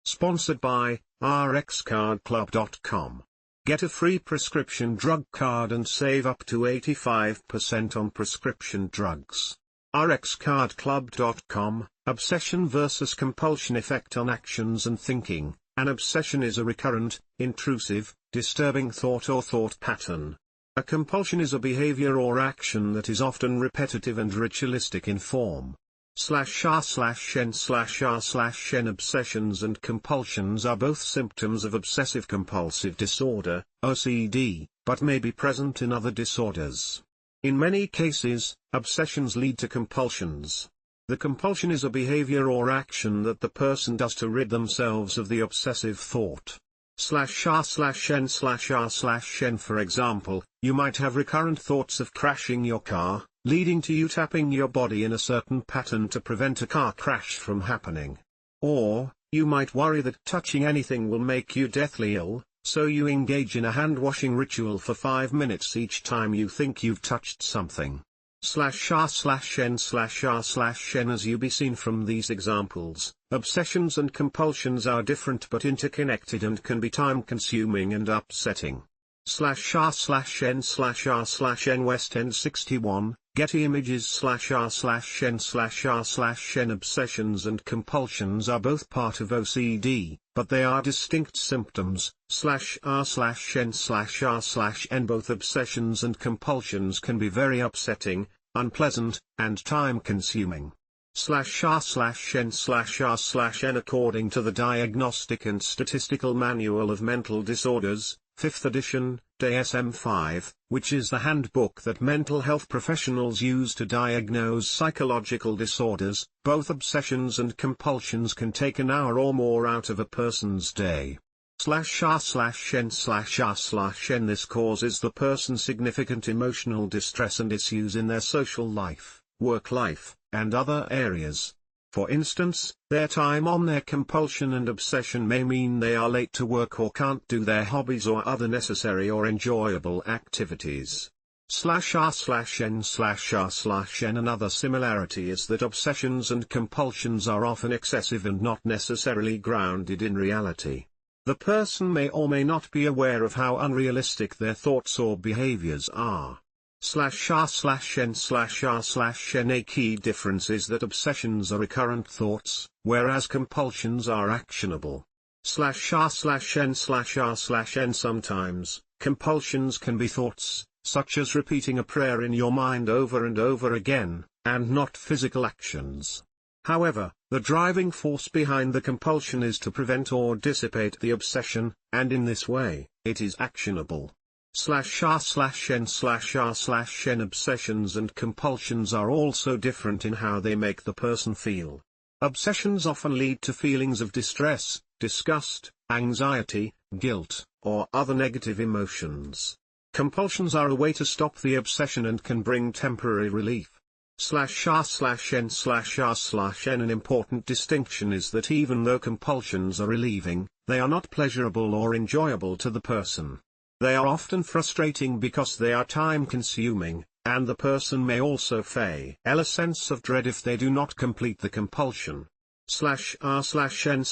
Sponsored by rxcardclub.com. Get a free prescription drug card and save up to 85% on prescription drugs. rxcardclub.com. Obsession versus compulsion effect on actions and thinking. An obsession is a recurrent, intrusive, disturbing thought or thought pattern. A compulsion is a behavior or action that is often repetitive and ritualistic in form. /r/n/r/n obsessions and compulsions are both symptoms of obsessive-compulsive disorder, OCD, but may be present in other disorders. In many cases, obsessions lead to compulsions. The compulsion is a behavior or action that the person does to rid themselves of the obsessive thought. /r/n/r/n For example, you might have recurrent thoughts of crashing your car, leading to you tapping your body in a certain pattern to prevent a car crash from happening. Or, you might worry that touching anything will make you deathly ill, so you engage in a hand-washing ritual for 5 minutes each time you think you've touched something. /r/n/r/n As you be seen from these examples, obsessions and compulsions are different but interconnected and can be time-consuming and upsetting. /r/n/r/n/Westend 61, Getty Imagesrnrn Obsessions and compulsions are both part of OCD, but they are distinct symptoms. /r/n/r/n Both obsessions and compulsions can be very upsetting, unpleasant, and time-consuming. /r/n/r/n According to the Diagnostic and Statistical Manual of Mental Disorders, 5th edition, DSM-5, which is the handbook that mental health professionals use to diagnose psychological disorders, both obsessions and compulsions can take an hour or more out of a person's day. /r/n/r/n This causes the person significant emotional distress and issues in their social life, work life, and other areas. For instance, their time on their compulsion and obsession may mean they are late to work or can't do their hobbies or other necessary or enjoyable activities. /r/n/r/n Another similarity is that obsessions and compulsions are often excessive and not necessarily grounded in reality. The person may or may not be aware of how unrealistic their thoughts or behaviors are. /r/n/r/n A key difference is that obsessions are recurrent thoughts, whereas compulsions are actionable. /r/n/r/n Sometimes, compulsions can be thoughts, such as repeating a prayer in your mind over and over again, and not physical actions. However, the driving force behind the compulsion is to prevent or dissipate the obsession, and in this way, it is actionable. /r/n/r/n Obsessions and compulsions are also different in how they make the person feel. Obsessions often lead to feelings of distress, disgust, anxiety, guilt, or other negative emotions. Compulsions are a way to stop the obsession and can bring temporary relief. /r/n/r/n An important distinction is that even though compulsions are relieving, they are not pleasurable or enjoyable to the person. They are often frustrating because they are time-consuming, and the person may also feel a sense of dread if they do not complete the compulsion. /r/n/r/n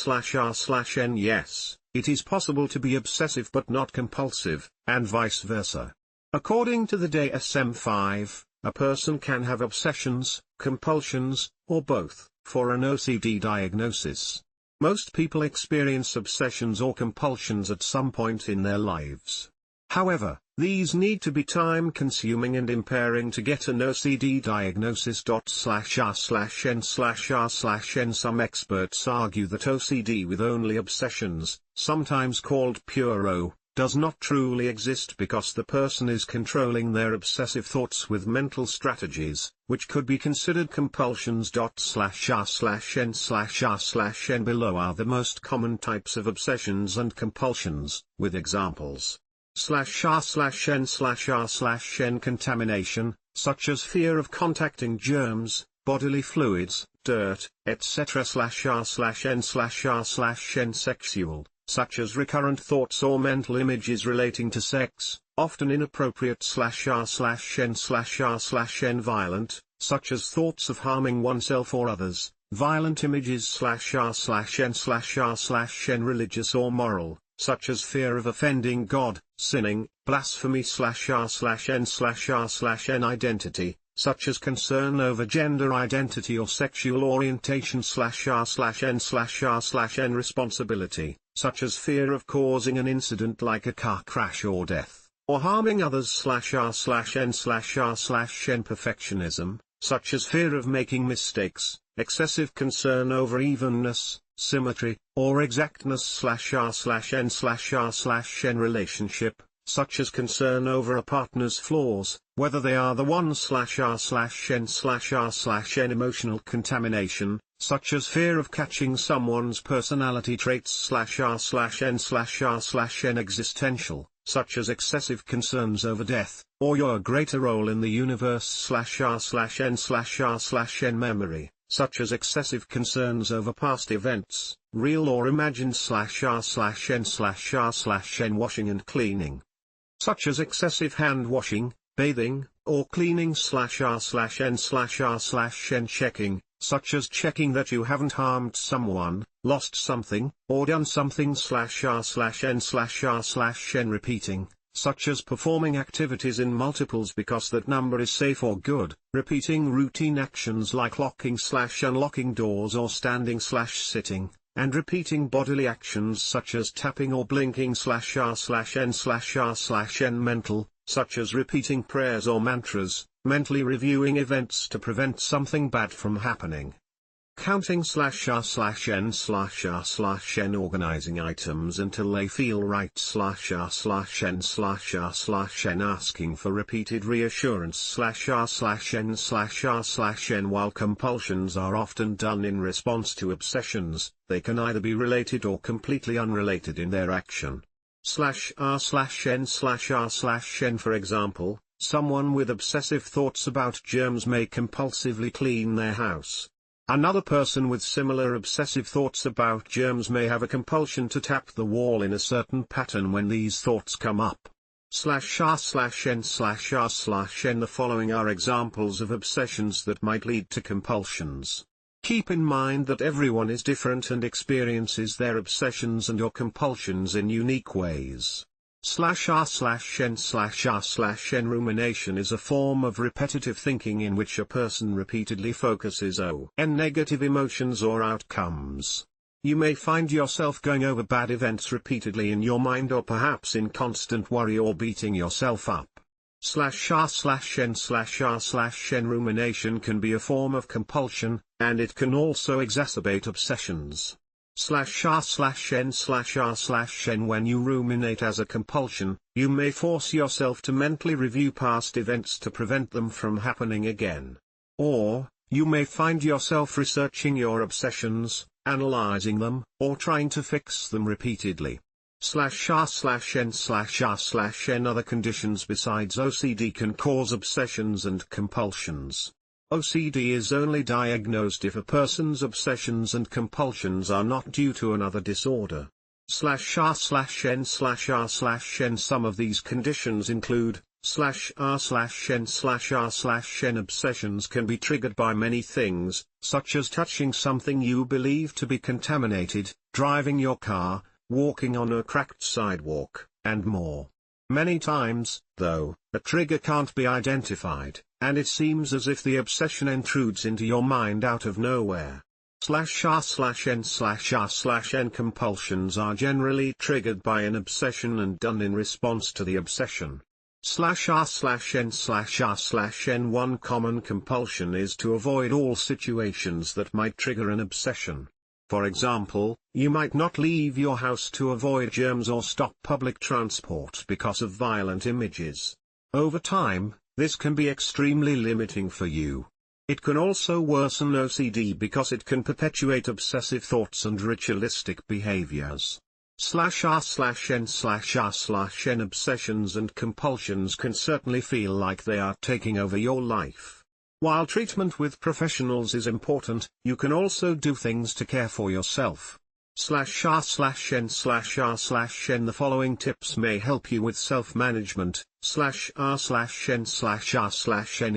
Yes, it is possible to be obsessive but not compulsive, and vice versa. According to the DSM-5, a person can have obsessions, compulsions, or both, for an OCD diagnosis. Most people experience obsessions or compulsions at some point in their lives. However, these need to be time-consuming and impairing to get an OCD diagnosis. /r/n/r/n Some experts argue that OCD with only obsessions, sometimes called pure O, does not truly exist because the person is controlling their obsessive thoughts with mental strategies, which could be considered compulsions. /r/n/r/n Below are the most common types of obsessions and compulsions, with examples. /r/n/r/n Contamination, such as fear of contacting germs, bodily fluids, dirt, etc. /r/n/r/n Sexual, such as recurrent thoughts or mental images relating to sex, often inappropriate. /r/n/r/n Violent, such as thoughts of harming oneself or others, violent images /r/n/r/n religious or moral, such as fear of offending God, sinning, blasphemy /r/n/r/n identity, such as concern over gender identity or sexual orientation /r/n/r/n responsibility, such as fear of causing an incident like a car crash or death, or harming others /r/n/r/n perfectionism, such as fear of making mistakes, excessive concern over evenness, symmetry, or exactness /r/n/r/n relationship, such as concern over a partner's flaws, whether they are the one /r/n/r/n emotional contamination, such as fear of catching someone's personality traits /r/n/r/n existential, such as excessive concerns over death, or your greater role in the universe /r/n/r/n memory, such as excessive concerns over past events, real or imagined /r/n/r/n washing and cleaning, such as excessive hand washing, bathing, or cleaning /r/n/r/n checking, such as checking that you haven't harmed someone, lost something, or done something /r/n/r/n repeating, such as performing activities in multiples because that number is safe or good, repeating routine actions like locking/unlocking doors or standing/sitting, and repeating bodily actions such as tapping or blinking /r/n/r/n mental, such as repeating prayers or mantras, mentally reviewing events to prevent something bad from happening. Counting /r/n/r/n organizing items until they feel right /r/n/r/n asking for repeated reassurance /r/n/r/n While compulsions are often done in response to obsessions, they can either be related or completely unrelated in their action. /r/n/r/n For example, someone with obsessive thoughts about germs may compulsively clean their house. Another person with similar obsessive thoughts about germs may have a compulsion to tap the wall in a certain pattern when these thoughts come up. /r/n/r/n The following are examples of obsessions that might lead to compulsions. Keep in mind that everyone is different and experiences their obsessions and or compulsions in unique ways. /r/n/r/n rumination is a form of repetitive thinking in which a person repeatedly focuses on negative emotions or outcomes. You may find yourself going over bad events repeatedly in your mind or perhaps in constant worry or beating yourself up. /r/n/r/n rumination can be a form of compulsion, and it can also exacerbate obsessions. /r/n/r/n When you ruminate as a compulsion, you may force yourself to mentally review past events to prevent them from happening again. Or, you may find yourself researching your obsessions, analyzing them, or trying to fix them repeatedly. /r/n/r/n Other conditions besides OCD can cause obsessions and compulsions. OCD is only diagnosed if a person's obsessions and compulsions are not due to another disorder. /r/n/r/n Some of these conditions include, /r/n/r/n obsessions can be triggered by many things, such as touching something you believe to be contaminated, driving your car, walking on a cracked sidewalk, and more. Many times, though, a trigger can't be identified, and it seems as if the obsession intrudes into your mind out of nowhere. /r/n/r/n Compulsions are generally triggered by an obsession and done in response to the obsession. /r/n/r/n One common compulsion is to avoid all situations that might trigger an obsession. For example, you might not leave your house to avoid germs or stop public transport because of violent images. Over time, this can be extremely limiting for you. It can also worsen OCD because it can perpetuate obsessive thoughts and ritualistic behaviors. /r/n/r/n Obsessions and compulsions can certainly feel like they are taking over your life. While treatment with professionals is important, you can also do things to care for yourself. /r/n/r/n The following tips may help you with self-management. /r/n/r/n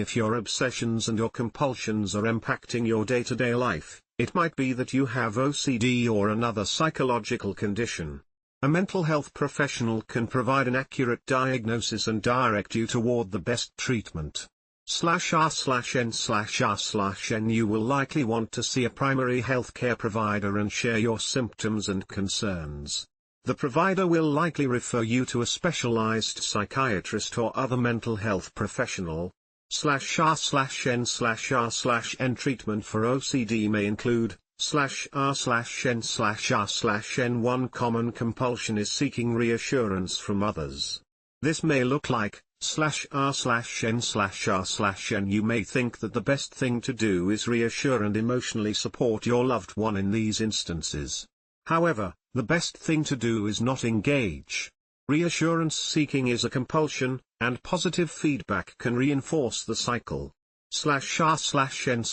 If your obsessions and your compulsions are impacting your day-to-day life, It might be that you have OCD or another psychological condition. A mental health professional can provide an accurate diagnosis and direct you toward the best treatment. /r/n/r/n You will likely want to see a primary healthcare provider and share your symptoms and concerns. The provider will likely refer you to a specialized psychiatrist or other mental health professional. /r/n/r/n Treatment for OCD may include /r/n/r/n One common compulsion is seeking reassurance from others. This may look like /r/n/r/n You may think that the best thing to do is reassure and emotionally support your loved one in these instances. However, the best thing to do is not engage. Reassurance seeking is a compulsion, and positive feedback can reinforce the cycle. /r/n/r/n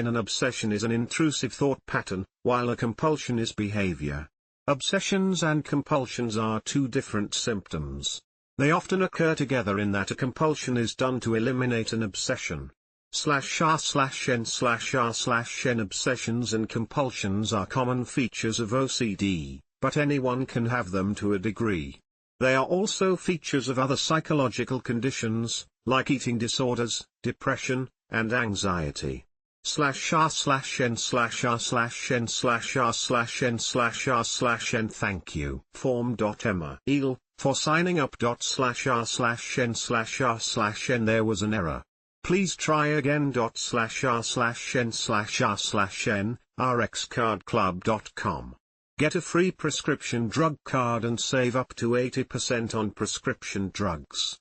An obsession is an intrusive thought pattern, while a compulsion is behavior. Obsessions and compulsions are two different symptoms. They often occur together in that a compulsion is done to eliminate an obsession. /r/n/r/n Obsessions and compulsions are common features of OCD, but anyone can have them to a degree. They are also features of other psychological conditions, like eating disorders, depression, and anxiety. /r/n/r/n/r/n/r/n Thank you. Form.emma for signing up. /r/n/r/n There was an error. Please try again. /r/n/r/n rxcardclub.com. Get a free prescription drug card and save up to 80% on prescription drugs.